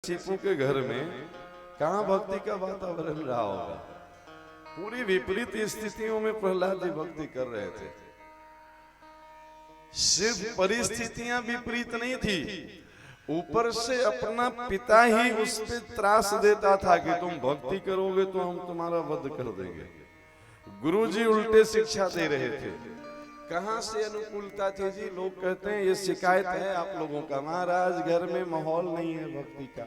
शिपू के घर में कहाँ भक्ति का वातावरण रहा होगा। पूरी विपरीत स्थितियों में प्रहलाद जी भक्ति कर रहे थे। सिर्फ परिस्थितियां विपरीत नहीं थी, ऊपर से अपना पिता ही उस पे त्रास देता था कि तुम भक्ति करोगे तो हम तुम्हारा वध कर देंगे। गुरुजी उल्टे शिक्षा दे रहे थे। कहां से अनुकूलता थी जी? लोग कहते हैं ये शिकायत है आप लोगों का, महाराज घर में माहौल नहीं है भक्ति का।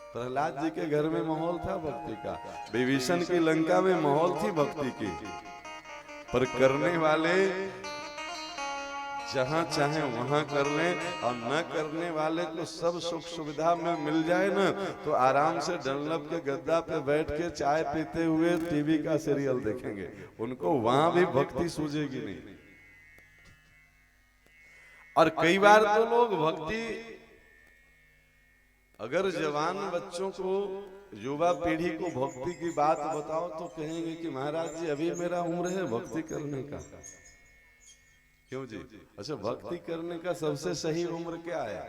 प्रहलाद जी के घर में माहौल था भक्ति का, विभीषण की लंका में माहौल थी भक्ति की, पर करने वाले जहां चाहे वहां कर लें, और न करने वाले को सब सुख सुविधा में मिल जाए ना तो आराम से डनलप के गद्दा पे बैठ के चाय पीते हुए टीवी का सीरियल देखेंगे, उनको वहां भी भक्ति सूझेगी नहीं। और कई बार तो लोग भक्ति, अगर जवान बच्चों को, युवा पीढ़ी को भक्ति की बात बताओ तो कहेंगे कि महाराज जी अभी मेरा उम्र है भक्ति करने का। क्यों जी? अच्छा, भक्ति करने का सबसे सही उम्र क्या है?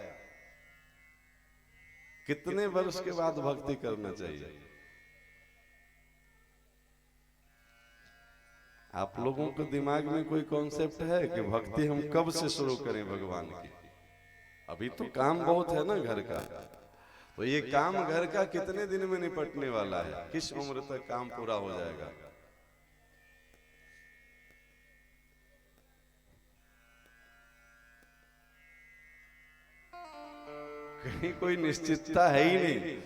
कितने वर्ष के बाद भक्ति करना चाहिए? आप लोगों के दिमाग में कोई कॉन्सेप्ट है कि भक्ति हम कब से शुरू करें भगवान की? अभी तो काम बहुत है ना घर का, तो ये काम घर का कितने दिन में निपटने वाला है? किस उम्र तक काम पूरा हो जाएगा? कहीं कोई निश्चितता है ही नहीं।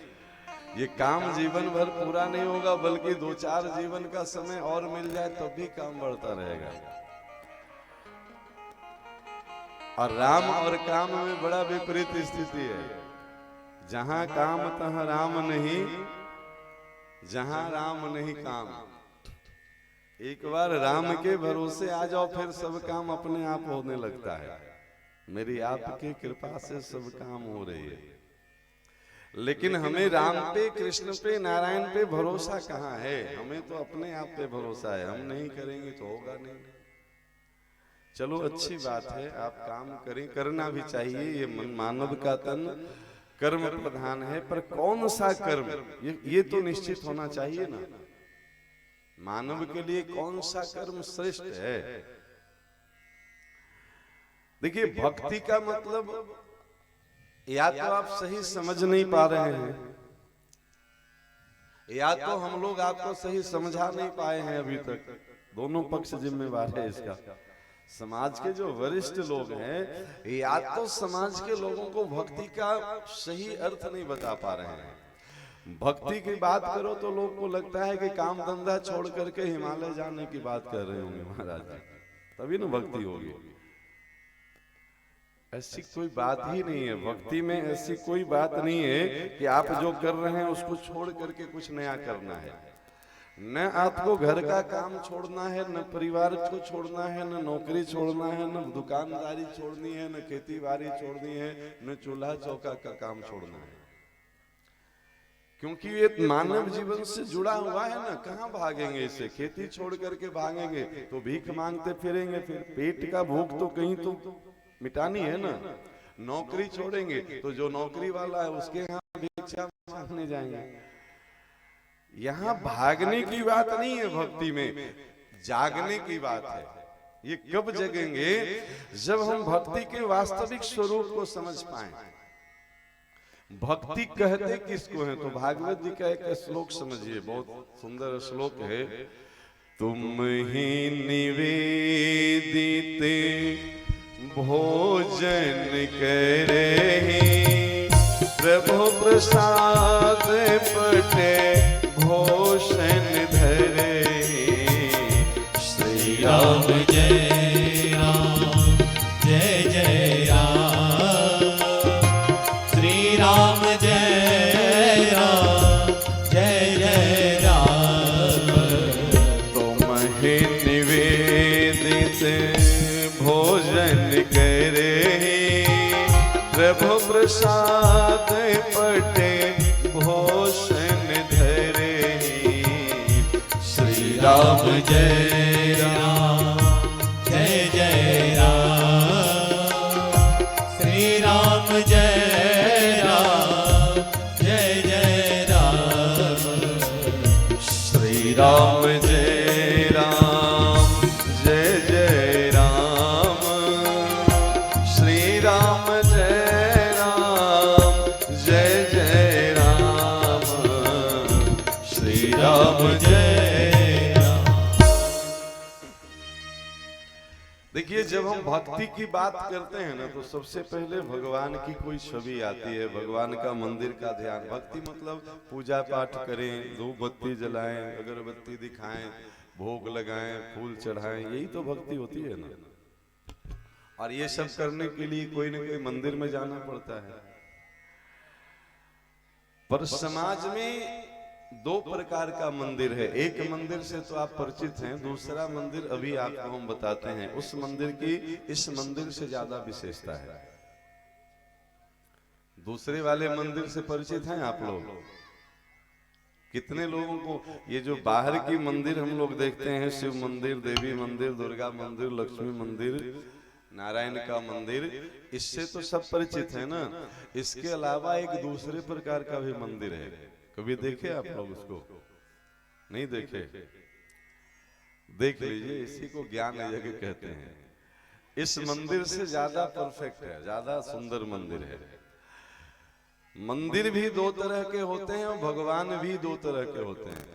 ये काम जीवन भर पूरा नहीं होगा, बल्कि 2-4 जीवन का समय और मिल जाए तब भी काम बढ़ता रहेगा। और राम और काम में बड़ा विपरीत स्थिति है। जहां काम तहां राम नहीं, जहां राम नहीं काम। एक बार राम के भरोसे आ जाओ फिर सब काम अपने आप होने लगता है। मेरी आपकी कृपा से सब काम हो रही है, लेकिन हमें राम पे, कृष्ण पे, नारायण पे भरोसा कहाँ है? हमें तो अपने आप पे भरोसा है, हम नहीं करेंगे तो होगा नहीं। चलो अच्छी बात है, आप काम करें, करना भी चाहिए, ये मानव का तन कर्म प्रधान है, पर कौन सा कर्म ये तो निश्चित होना चाहिए ना। मानव के लिए कौन सा कर्म श्रेष्ठ है? देखिए, भक्ति का मतलब या तो आप सही समझ नहीं पा रहे हैं, या तो हम लोग आपको सही समझा नहीं पाए हैं अभी तक। दोनों पक्ष जिम्मेवार है इसका। समाज के जो वरिष्ठ लोग हैं, या तो समाज के लोगों को भक्ति का सही अर्थ नहीं बता पा रहे हैं। भक्ति की बात करो तो लोग को लगता है कि काम धंधा छोड़ करके हिमालय जाने की बात कर रहे होंगे महाराज जी, तभी ना भक्ति होगी। ऐसी कोई बात ही नहीं है। भक्ति में ऐसी कोई बात नहीं है कि आप जो कर रहे हैं उसको छोड़ करके कुछ नया करना है। न आपको घर का काम छोड़ना है, न परिवार को छोड़ना है, न नौकरी छोड़ना है, न दुकानदारी छोड़नी है, न खेती बाड़ी छोड़नी है, न चूल्हा चौका का काम छोड़ना है। क्योंकि ये मानव जीवन से जुड़ा हुआ है ना। कहाँ भागेंगे इससे? खेती छोड़ करके भागेंगे तो भीख मांगते फिरेंगे, फिर पेट का भूख तो कहीं तो मिटानी है ना। नौकरी छोड़ेंगे तो जो नौकरी वाला है उसके यहाँ भिक्षा मांगने जाएंगे। यहाँ भागने की बात नहीं है, भक्ति में जागने की बात है। ये कब जगेंगे? जब हम भक्ति के वास्तविक स्वरूप को समझ पाए। भक्ति कहते किसको है? तो भागवत जी का एक श्लोक समझिए, बहुत सुंदर श्लोक है। तुम ही निवेदित भोजन करे, प्रभु प्रसाद पटे भूषण धरे। श्री राम जय राम, जय जय राम। श्री राम जय राम, जय जय राम। तुम ही निवेदित भोजन करे, प्रभु प्रसाद पटे भूषण धरे। श्री राम जय राम, जय जय राम। श्री राम जय राम, जय जय जय राम, श्री राम जय राम, जय जय राम, श्री राम जय राम, जय जय राम, श्री राम जय राम। देखिए, जब हम भक्ति की बात करते हैं ना, तो सबसे पहले भगवान की कोई छवि आती है, भगवान का मंदिर का ध्यान। भक्ति मतलब पूजा पाठ करें, धूप बत्ती जलाएं, अगरबत्ती दिखाएं, भोग लगाएं, फूल चढ़ाएं, यही तो भक्ति होती है ना। और ये सब करने के लिए कोई न कोई मंदिर में जाना पड़ता है। पर समाज में दो प्रकार का मंदिर है। एक मंदिर से तो आप परिचित हैं, दूसरा मंदिर अभी आपको हम बताते हैं। उस मंदिर की इस मंदिर से ज्यादा विशेषता है। दूसरे वाले मंदिर से परिचित हैं आप लोग? कितने लोगों को ये जो बाहर की मंदिर हम लोग देखते हैं, शिव मंदिर, देवी मंदिर, दुर्गा मंदिर, लक्ष्मी मंदिर, नारायण का मंदिर, इससे तो सब परिचित है ना। इसके अलावा एक दूसरे प्रकार का भी मंदिर है। कभी देखे आप लोग उसको? नहीं देखे? देख लीजिए, इसी को ज्ञान यज्ञ कहते हैं। इस मंदिर से ज्यादा परफेक्ट है, ज्यादा सुंदर मंदिर है। मंदिर भी दो तरह के होते हैं और भगवान भी दो तरह के होते हैं।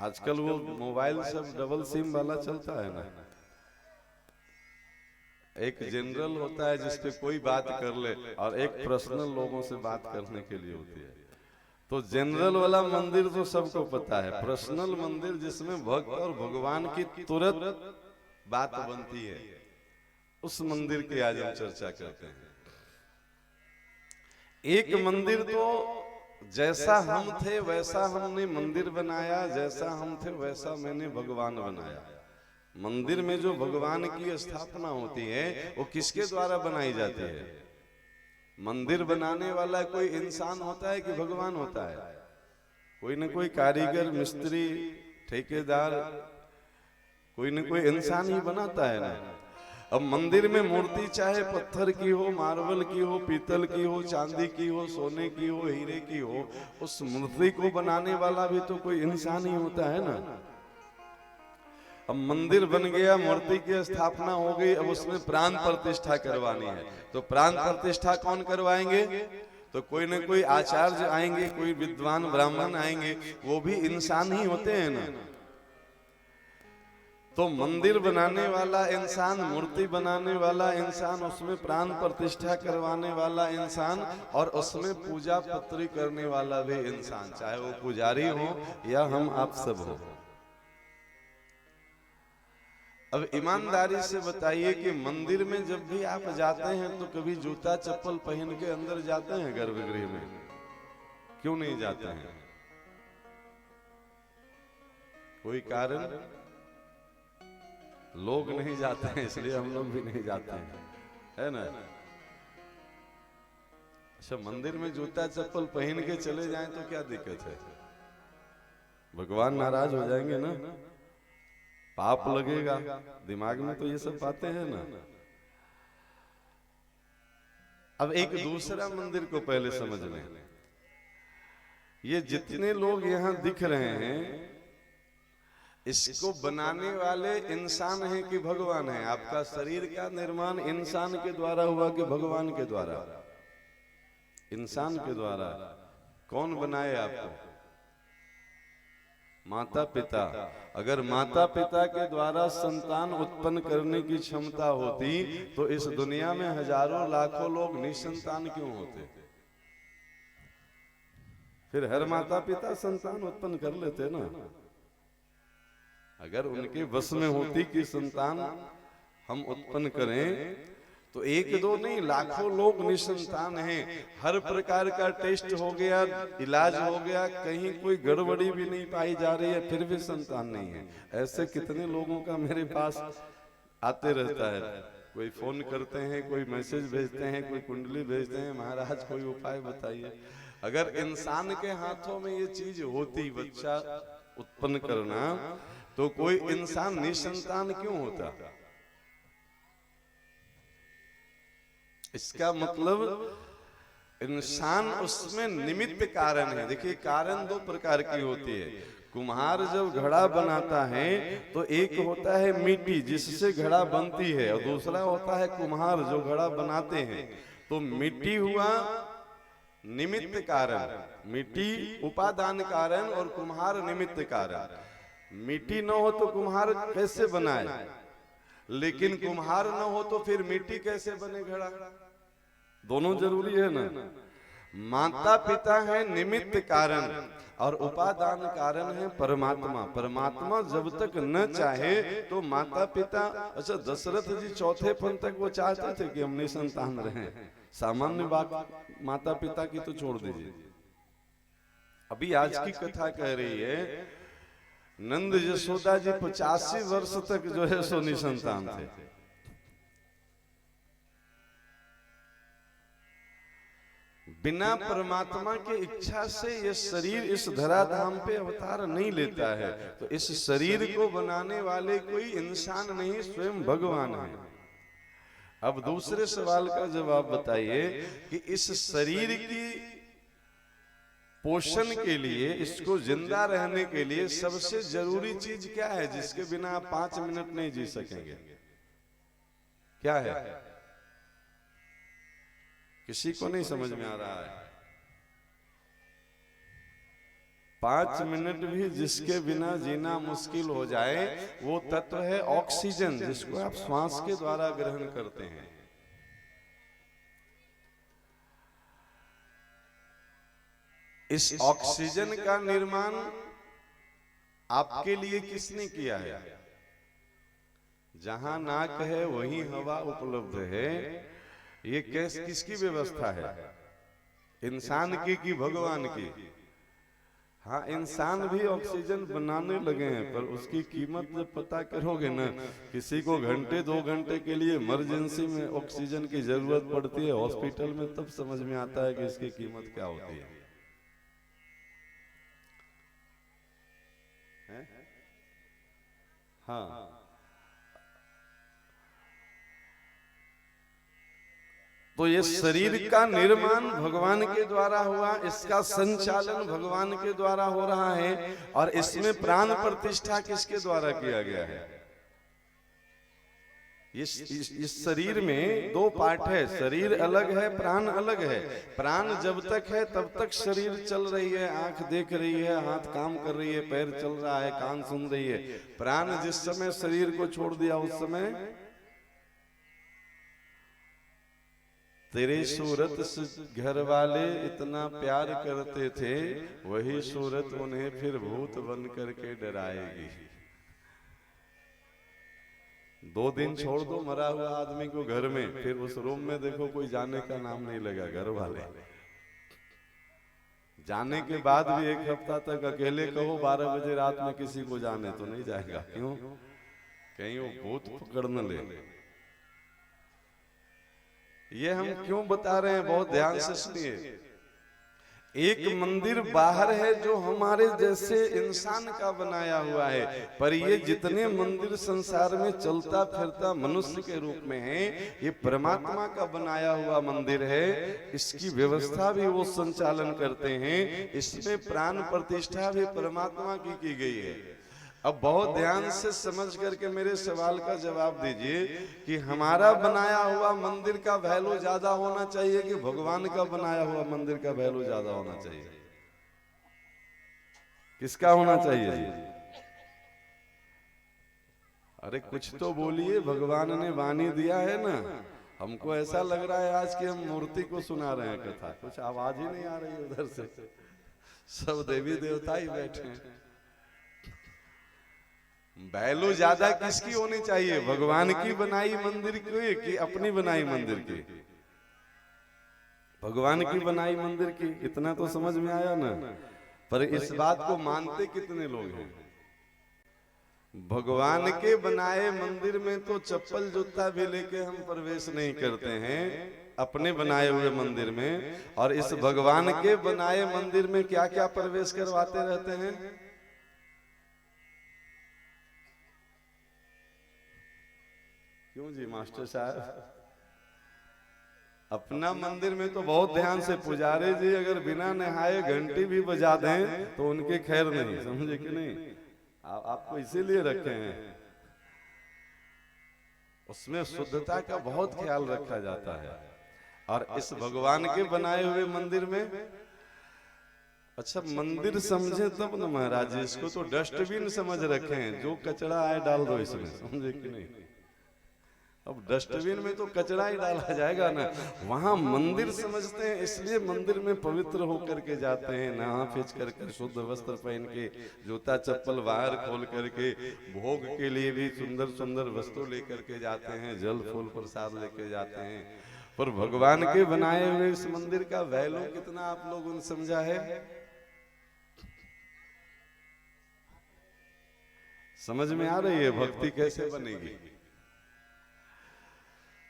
आजकल वो मोबाइल सब डबल सिम वाला चलता है ना। एक जनरल होता है जिसपे कोई बात कर ले, और एक पर्सनल लोगों से बात करने के लिए होती है। तो जनरल वाला मंदिर तो सबको पता है। पर्सनल मंदिर जिसमें भक्त और भगवान की तुरंत बात बनती है, उस मंदिर की आज हम चर्चा करते हैं। एक मंदिर तो जैसा हम थे वैसा हमने मंदिर बनाया, जैसा हम थे वैसा मैंने भगवान बनाया। मंदिर में जो भगवान की स्थापना होती है वो किसके द्वारा बनाई जाती है? मंदिर बनाने वाला कोई इंसान होता है कि भगवान होता है? कोई न कोई कारीगर, मिस्त्री, ठेकेदार, कोई न कोई इंसान ही बनाता है ना। अब मंदिर में मूर्ति चाहे पत्थर की हो, मार्बल की हो, पीतल की हो, चांदी की हो, सोने की हो, हीरे की हो, उस मूर्ति को बनाने वाला भी तो कोई इंसान ही होता है ना। अब मंदिर बन गया, मूर्ति की स्थापना हो गई, अब उसमें प्राण प्रतिष्ठा करवानी है। तो प्राण प्रतिष्ठा कौन करवाएंगे? तो कोई न कोई आचार्य आएंगे, कोई विद्वान ब्राह्मण आएंगे, वो भी इंसान ही होते हैं ना। तो मंदिर बनाने वाला इंसान, मूर्ति बनाने वाला इंसान, उसमें प्राण प्रतिष्ठा करवाने वाला इंसान, और उसमें पूजा पत्री करने वाला भी इंसान, चाहे वो पुजारी हो या हम आप सब हो। अब ईमानदारी से बताइए कि मंदिर में जब भी आप जाते हैं तो कभी जूता चप्पल पहन के अंदर जाते हैं गर्भगृह में? क्यों नहीं जाते हैं? कोई कारण? लोग नहीं जाते हैं इसलिए हम लोग भी नहीं जाते हैं, है ना। अच्छा, मंदिर में जूता चप्पल पहन के चले जाएं तो क्या दिक्कत है? भगवान नाराज हो जाएंगे ना, पाप लगेगा। दिमाग में तो ये सब बातें हैं ना। अब एक दूसरा मंदिर को पहले समझ लें। ये जितने लोग यहाँ दिख रहे हैं, इसको बनाने वाले इंसान हैं कि भगवान है? आपका शरीर का निर्माण इंसान के द्वारा हुआ कि भगवान के द्वारा? इंसान के द्वारा। कौन बनाए आपको? माता पिता। अगर माता पिता के द्वारा संतान उत्पन्न करने की क्षमता होती तो इस दुनिया में हजारों लाखों लोग निसंतान क्यों होते? फिर हर माता पिता संतान उत्पन्न कर लेते ना। अगर उनके वश में होती कि संतान हम उत्पन्न करें तो एक दो नहीं, लाखों लोग निसंतान हैं। हर प्रकार का टेस्ट हो गया, इलाज हो गया, कहीं कोई गड़बड़ी भी नहीं पाई जा रही है, फिर भी संतान नहीं है। ऐसे कितने लोगों का मेरे पास आते रहता है। कोई फोन करते हैं, कोई मैसेज भेजते हैं, कोई कुंडली भेजते हैं, महाराज कोई उपाय बताइए। अगर इंसान के हाथों में ये चीज होती, बच्चा उत्पन्न करना, तो कोई इंसान निसंतान क्यों होता? इसका मतलब इंसान उसमें निमित्त कारण है। देखिए कारण दो प्रकार की होती है। कुम्हार जब घड़ा बनाता है तो एक होता है मिट्टी जिससे घड़ा बनती है, और दूसरा होता है कुम्हार जो घड़ा बनाते हैं। तो मिट्टी हुआ निमित्त कारण, मिट्टी उपादान कारण और कुम्हार निमित्त कारण। मिट्टी न हो तो कुम्हार कैसे बनाए, लेकिन कुम्हार न हो तो फिर मिट्टी कैसे बने घड़ा। दोनों जरूरी है ना। माता पिता है निमित्त कारण और उपादान कारण है परमात्मा। परमात्मा जब तक न चाहे तो माता पिता, अच्छा दशरथ जी चौथे पन तक वो चाहते थे कि हम निसंतान रहें। सामान्य बात माता पिता की तो छोड़ दीजिए। अभी आज की कथा कह रही है नंद यशोदा जी 85 वर्ष तक जो है सो निसंतान थे। बिना परमात्मा की इच्छा से ये शरीर इस धराधाम पे अवतार नहीं लेता है। तो इस शरीर को बनाने वाले कोई इंसान नहीं, स्वयं भगवान है। अब दूसरे सवाल का जवाब बताइए कि इस शरीर की पोषण के लिए, इसको जिंदा रहने के लिए सबसे जरूरी चीज क्या है जिसके बिना आप 5 मिनट नहीं जी सकेंगे? क्या है? किसी को नहीं समझ में आ रहा है। 5 मिनट भी जिसके बिना जीना मुश्किल हो जाए वो तत्व है ऑक्सीजन, जिसको आप श्वास के द्वारा ग्रहण करते हैं। इस ऑक्सीजन का निर्माण आपके लिए किसने किया है? जहां नाक है वहीं हवा उपलब्ध है। ये किसकी व्यवस्था है? इंसान की कि भगवान की? हाँ, इंसान भी ऑक्सीजन बनाने लगे हैं, पर उसकी कीमत जब पता करोगे ना, किसी को घंटे 2 घंटे के लिए इमरजेंसी में ऑक्सीजन की जरूरत पड़ती है हॉस्पिटल में, तब समझ में आता है कि इसकी कीमत क्या होती है। हाँ, तो ये शरीर का निर्माण भगवान के द्वारा हुआ, इसका संचालन भगवान के द्वारा हो रहा है, और इसमें प्राण प्रतिष्ठा किसके द्वारा किया गया है? इस शरीर में 2 पार्ट है, शरीर अलग है, प्राण अलग है। प्राण जब तक है तब तक शरीर चल रही है, आंख देख रही है, हाथ काम कर रही है, पैर चल रहा है, कान सुन रही है। प्राण जिस समय शरीर को छोड़ दिया उस समय तेरी सूरत से घर वाले इतना प्यार करते थे, वही सूरत उन्हें फिर भूत बन करके डराएगी। 2 दिन छोड़ दो मरा हुआ आदमी को घर में, फिर उस रूम में देखो कोई जाने का नाम नहीं लगा। घर वाले जाने के बाद भी 1 हफ्ता तक अकेले कहो 12 बजे रात में किसी को जाने तो नहीं जाएगा। क्यों? कहीं वो भूत पकड़ न ले। ये हम क्यों बता रहे हैं, बहुत ध्यान से सुनिए। एक मंदिर बाहर है जो हमारे जैसे इंसान का बनाया हुआ है, पर ये जितने मंदिर संसार में चलता फिरता मनुष्य के रूप में है, ये परमात्मा का बनाया हुआ मंदिर है। इसकी व्यवस्था भी वो संचालन करते हैं, इसमें प्राण प्रतिष्ठा भी परमात्मा की गई है। अब बहुत ध्यान से समझ करके मेरे सवाल का जवाब दीजिए कि हमारा बनाया हुआ मंदिर का वैल्यू ज्यादा होना चाहिए कि भगवान का बनाया हुआ मंदिर का वैल्यू ज्यादा होना चाहिए? किसका होना चाहिए जी? अरे कुछ तो बोलिए, भगवान ने वाणी दिया है ना। हमको ऐसा लग रहा है आज कि हम मूर्ति को सुना रहे हैं कथा, कुछ आवाज ही नहीं आ रही उधर से, सब देवी देवता ही बैठे हैं। वैल्यू ज्यादा किसकी होनी चाहिए, भगवान की बनाई मंदिर की कि अपनी बनाई मंदिर की? भगवान की बनाई मंदिर की। इतना तो समझ में आया ना। पर इस बात को मानते कितने लोग हैं? भगवान के बनाए मंदिर में तो चप्पल जूता भी लेके हम प्रवेश नहीं करते हैं अपने बनाए हुए मंदिर में, और इस भगवान के बनाए मंदिर में क्या क्या प्रवेश करवाते रहते हैं? क्यों जी मास्टर साहब? अपना मंदिर में तो बहुत ध्यान से पुजारी जी अगर बिना नहाए घंटी भी बजा दें तो उनके खैर नहीं, समझे कि नहीं? आपको इसीलिए रखे हैं, उसमें शुद्धता का बहुत ख्याल रखा जाता है। और इस भगवान के बनाए हुए मंदिर में, अच्छा मंदिर समझे तब ना महाराज जी, इसको तो डस्टबिन समझ रखे हैं, जो कचरा आए डाल दो इसमें, समझे कि नहीं? अब डस्टबिन में तो कचरा ही डाला जाएगा ना, वहां मंदिर समझते हैं, इसलिए मंदिर में पवित्र होकर के जाते हैं, नहा फेंच करके शुद्ध वस्त्र पहन के, जूता चप्पल बाहर खोल करके, भोग के लिए भी सुंदर सुंदर वस्तु लेकर के जाते हैं, जल फूल प्रसाद लेके जाते हैं। पर भगवान के बनाए हुए इस मंदिर का वैल्यू कितना आप लोगों ने समझा है? समझ में आ रही है भक्ति कैसे बनेगी?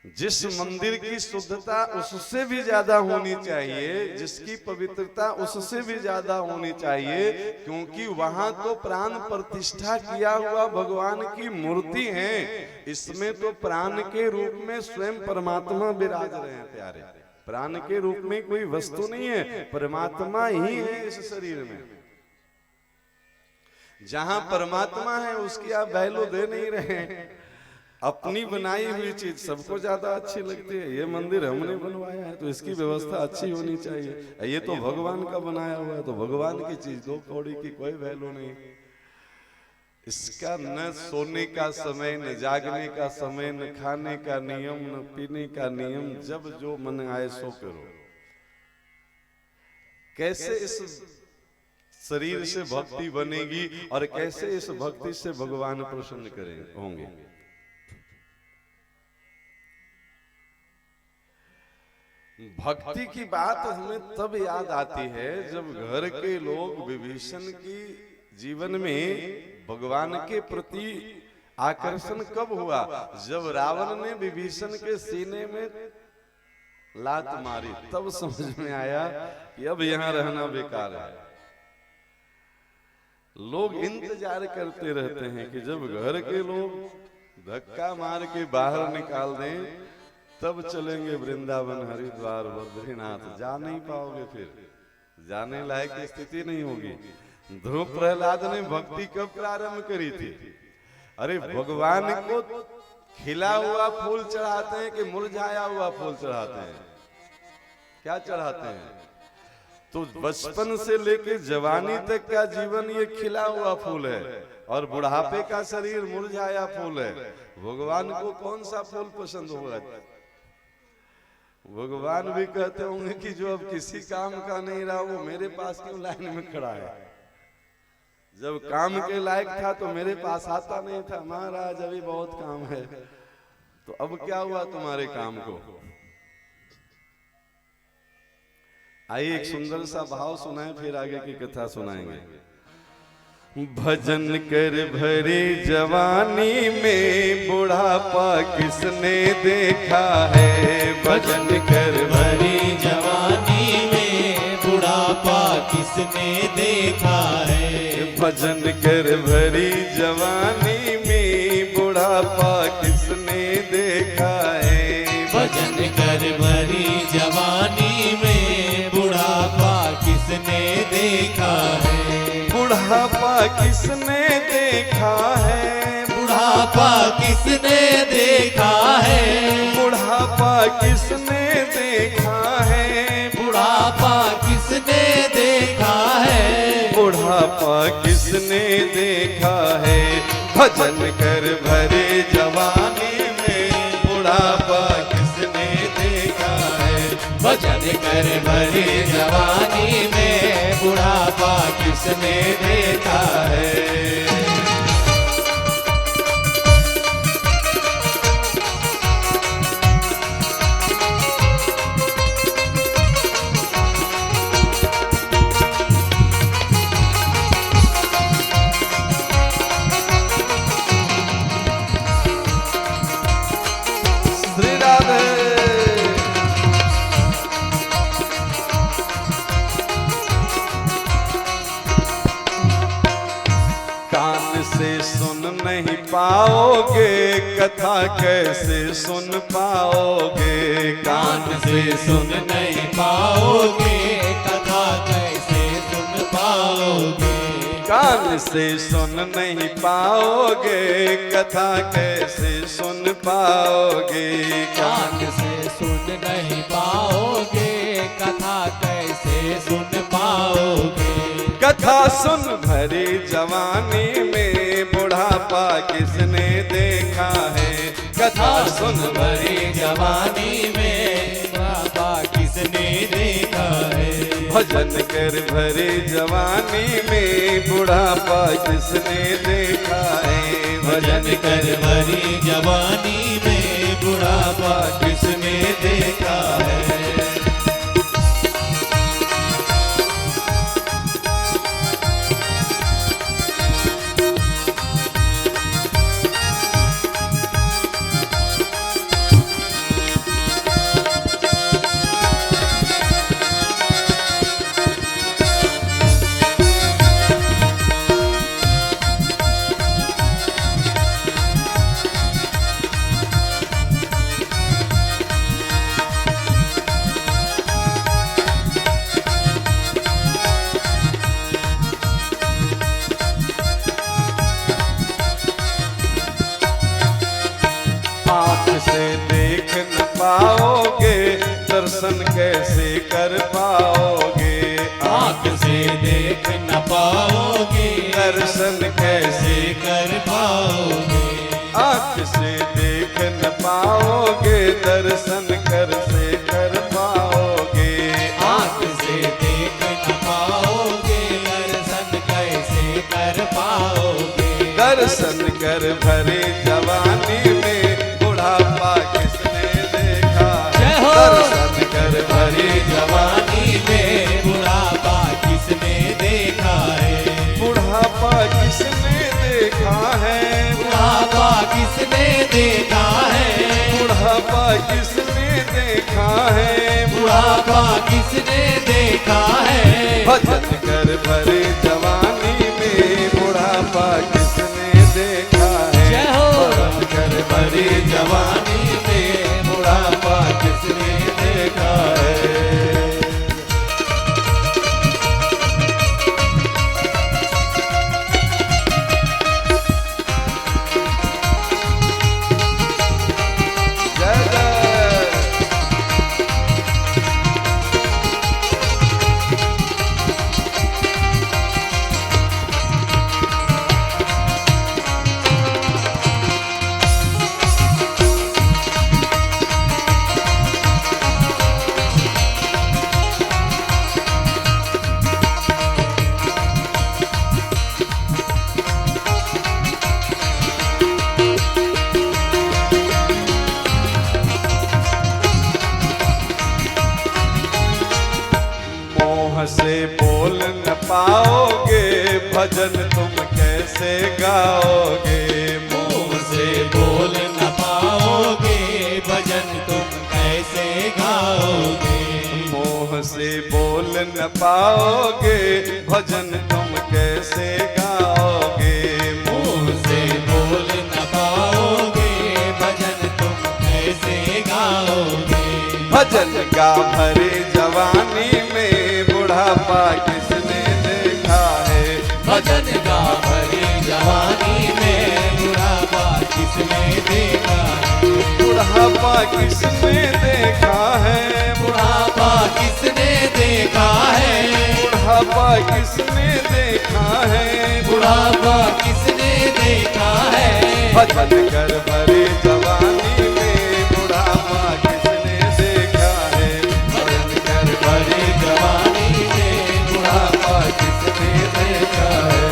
जिस मंदिर की शुद्धता उससे भी ज्यादा होनी चाहिए, जिसकी पवित्रता उससे भी ज्यादा होनी चाहिए, क्योंकि वहां तो प्राण प्रतिष्ठा किया हुआ भगवान की मूर्ति है, इसमें तो प्राण के रूप में स्वयं परमात्मा विराज रहे हैं प्यारे। प्राण के रूप में कोई वस्तु नहीं है, परमात्मा ही है इस शरीर में। जहां परमात्मा है उसकी आप वैल्यू दे नहीं रहे हैं। अपनी बनाई हुई चीज सबको ज्यादा अच्छी लगती है। ये मंदिर हमने बनवाया है तो इसकी व्यवस्था अच्छी होनी चाहिए, ये तो भगवान का बनाया हुआ है तो भगवान की चीज, दो कौड़ी की कोई वैल्यू नहीं। इसका न सोने का समय, न जागने का समय, न खाने का नियम, न पीने का नियम, जब जो मन आए सो करो। कैसे इस शरीर से भक्ति बनेगी और कैसे इस भक्ति से भगवान प्रसन्न करेंगे होंगे? भक्ति की बात हमें तब याद आती है जब घर के लोग विभीषण की जीवन में भगवान के प्रति आकर्षण कब हुआ? जब रावण ने विभीषण के सीने में लात मारी, तब समझ में आया कि अब यहाँ रहना बेकार है। लोग इंतजार करते रहते हैं कि जब घर के लोग धक्का मार के बाहर निकाल दें तब चलेंगे वृंदावन, हरिद्वार, बद्रीनाथ। जा नहीं पाओगे, फिर जाने लायक स्थिति नहीं होगी। ध्रुव प्रहलाद ने भक्ति कब प्रारंभ करी थी? अरे भगवान को खिला हुआ फूल चढ़ाते हैं कि मुरझाया हुआ फूल चढ़ाते हैं? क्या चढ़ाते हैं? तो बचपन से लेकर जवानी तक का जीवन ये खिला हुआ फूल है और बुढ़ापे का शरीर मुरझाया फूल है। भगवान को कौन सा फूल पसंद होगा? भगवान भी कहते होंगे कि जो अब किसी काम का नहीं रहा वो मेरे पास क्यों लाइन में खड़ा है? जब काम के लायक था तो मेरे पास आता नहीं था, महाराज अभी बहुत काम है। तो अब क्या हुआ तुम्हारे काम को? आइए एक सुंदर सा भाव सुनाएं, फिर आगे की कथा सुनाएंगे। भजन कर भरी जवानी में बुढ़ापा किसने देखा है? भजन कर भरी जवानी में बुढ़ापा किसने देखा है? भजन कर भरी जवानी में बुढ़ापा किसने देखा है? भजन कर भरी जवानी में बुढ़ापा किसने देखा है? बुढ़ापा किसने देखा है? बुढ़ापा किसने देखा है? बुढ़ापा किसने देखा है? बुढ़ापा किसने देखा है? बुढ़ापा किसने देखा है? भजन कर भरे जवानी में बुढ़ापा किसने देखा है? भजन कर भरी जवानी में बुढ़ापा किसने देखा है? श्री राधे। नहीं पाओगे कथा कैसे सुन पाओगे। कान से सुन नहीं पाओगे, कथा कैसे सुन पाओगे। कान से सुन नहीं पाओगे कथा कैसे सुन पाओगे। कान से सुन नहीं पाओगे, कथा कैसे सुन पाओगे। कथा सुन भरी जवानी में बुढ़ापा किसने देखा है। कथा सुन भरी जवानी में बाबा किसने देखा है। भजन कर भरी जवानी में बुढ़ापा किसने देखा है। भजन कर भरी जवानी में बुढ़ापा किसने देखा है। आँख से देख न पाओगे दर्शन कैसे कर पाओगे। आँख से देख न पाओगे, दर्शन कैसे कर पाओगे। आँख से देख न पाओगे दर्शन कर से कर पाओगे। आँख से देख न पाओगे, दर्शन कैसे कर पाओगे। दर्शन कर भरे जवानी में बुढ़ापा किसने देखा है। जय हो। दर्शन कर भरे जवानी में बुढ़ापा किसने देखा है। बुढ़ापा किसने देखा है। बुढ़ापा किसने देखा है। बुढ़ापा किसने देखा है। बुढ़ापा किसने देखा है। भजन कर भरे जवानी में बुढ़ापा किसने देखा है। जय हो। भजन कर भरे जवानी में बुढ़ापा किसने देखा है। जय जय। मोह से बोल न पाओगे भजन तुम कैसे गाओगे। मुंह से बोल न पाओगे, भजन तुम कैसे गाओगे। मोह से बोल न पाओगे भजन तुम कैसे गाओगे। मुंह से बोल न पाओगे, भजन तुम कैसे गाओगे। भजन गा भरे जवानी में बुढ़ापा किसने देखा है। भजन गा भरी जवानी में बुढ़ापा किसने देखा है। बुढ़ापा किसने देखा है। बुढ़ापा किसने देखा है। बुढ़ापा किसने देखा है। बुढ़ापा किसने देखा है। भजन कर भरे जवानी में बुढ़ापा किसने देखा है। भजन कर भरी जवानी में बुढ़ापा किसने देखा है।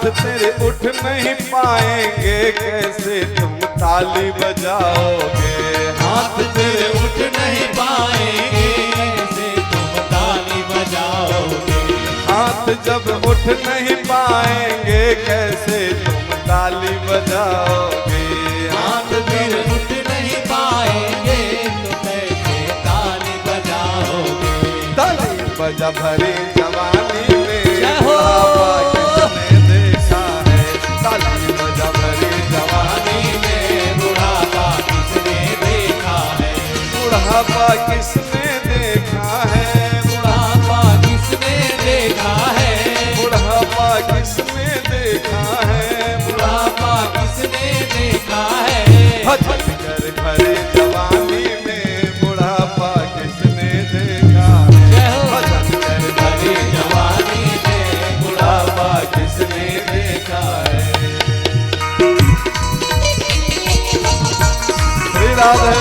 तेरे उठ नहीं पाएंगे, कैसे तुम ताली बजाओगे। हाथ तेरे उठ नहीं पाएंगे, कैसे तुम ताली बजाओगे। हाथ जब उठ नहीं पाएंगे, कैसे तुम ताली बजाओगे। हाथ तेरे उठ नहीं पाएंगे, तो कैसे ताली बजाओगे। ताली बजा भरी जवानी में जय हो। बुढ़ापा किसने देखा है। ताली बजा भरी जवानी में बुढ़ापा किसने देखा है। बुढ़ापा किसने देखा है। बुढ़ापा किसने देखा है। बुढ़ापा किसने देखा है। बुढ़ापा किसने देखा है। भजन कर भरे जवानी में बुढ़ापा किसने देखा है। जय हो। भजन कर भरी जवानी में बुढ़ापा किसने देखा है। श्री राधे।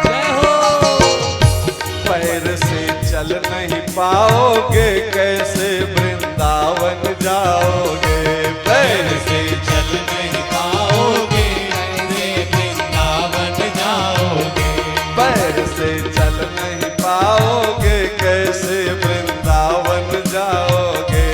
जय हो। पैर से चल नहीं पाओगे, कैसे वृंदावन जाओगे। पैर से चल नहीं पाओगे, कैसे वृंदावन जाओगे। पैर से चल नहीं पाओगे, कैसे वृंदावन जाओगे।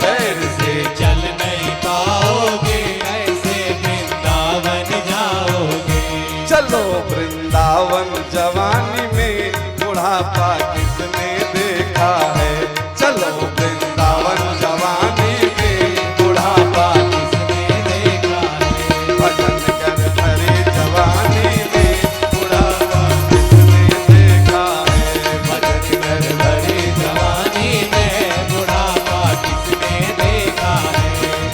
पैर से चल नहीं पाओगे, कैसे वृंदावन जाओगे। चलो वृंदावन जवानी में बुढ़ापा किसने देखा है। चलो वृंदावन जवानी में बुढ़ापा किसने देखा है। भजन कर भरी जवानी में बुढ़ापा किसने देखा है। भजन कर भरी जवानी में बुढ़ापा किसने देखा है।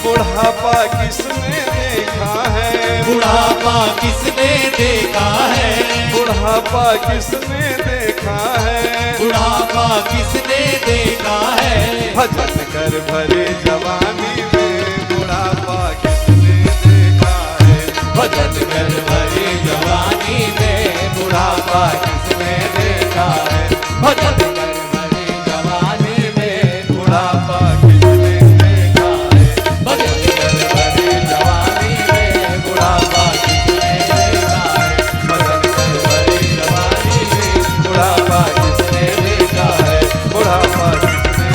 बुढ़ापा किसने देखा है। बुढ़ापा किसने देखा है। बुढ़ापा किसने देखा है। बुढ़ापा किसने देखा है। भजन कर भरी जवानी में बुढ़ापा किसने देखा है। भजन कर भरी जवानी में बुढ़ापा किसने देखा है। भजन कर भरी जवानी में बुढ़ापा किसने देखा है। भजन कर भरी जवानी में बुढ़ापा किसने देखा है। भजन कर भरी जवानी में बुढ़ापा किसने देखा है। बुढ़ापा किसने देखा है। बुढ़ापा किसने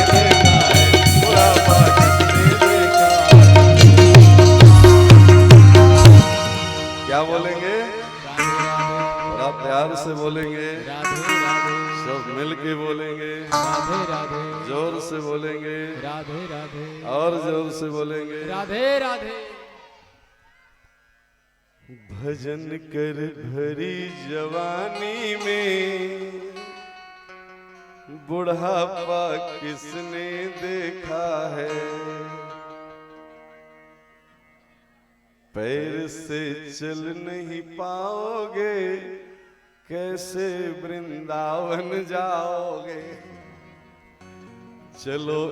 देखा है। क्या बोलेंगे। बड़ा प्यार से बोलेंगे। राधे राधे सब मिल के बोलेंगे। राधे राधे जोर से बोलेंगे। राधे राधे और जोर से बोलेंगे। राधे राधे। भजन कर भरी जवानी में बुढ़ापा किसने देखा है। पैर से चल नहीं पाओगे, कैसे वृंदावन जाओगे। चलो